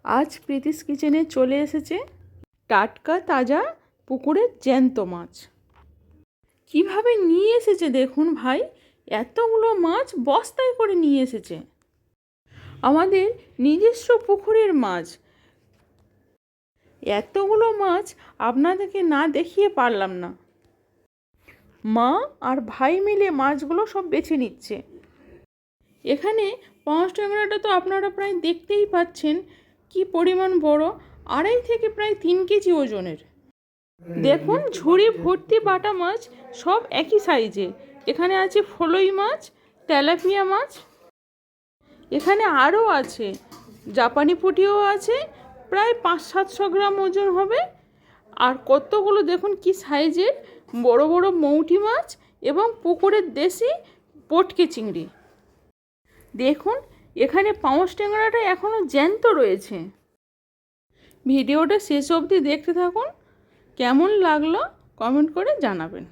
আজ প্রীতিস কিচেনে চলে এসেছে টাটকা তাজা পুকুরের জ্যান্ত মাছ। কিভাবে নিয়ে এসেছে দেখুন ভাই, এতগুলো মাছ বস্তায় করে নিয়ে এসেছে। আমাদের নিজস্ব পুকুরের মাছ, এতগুলো মাছ আপনাদেরকে না দেখিয়ে পারলাম না। মা আর ভাই মিলে মাছগুলো সব বেছে নিচ্ছে। এখানে পাঁচ ট্যাংরাটা তো আপনারা প্রায় দেখতেই পাচ্ছেন কি পরিমাণ বড়, 2.5 থেকে প্রায় 3 কেজি ওজনের। দেখুন ঝুড়ি ভর্তি বাটা মাছ, সব একই সাইজে। এখানে আছে ফলই মাছ, তেলাপিয়া মাছ, এখানে আরও আছে জাপানি পুঁটিও আছে, প্রায় 500-700 গ্রাম ওজন হবে। আর কতগুলো দেখুন কি সাইজের বড় বড় মৌটি মাছ এবং পুকুরের দেশি পটকে চিংড়ি। দেখুন এখানে পাঁচ ট্যাংরাটা এখনও জ্যান্ত রয়েছে। ভিডিওটা শেষ অবধি দেখতে থাকুন, কেমন লাগলো কমেন্ট করে জানাবেন।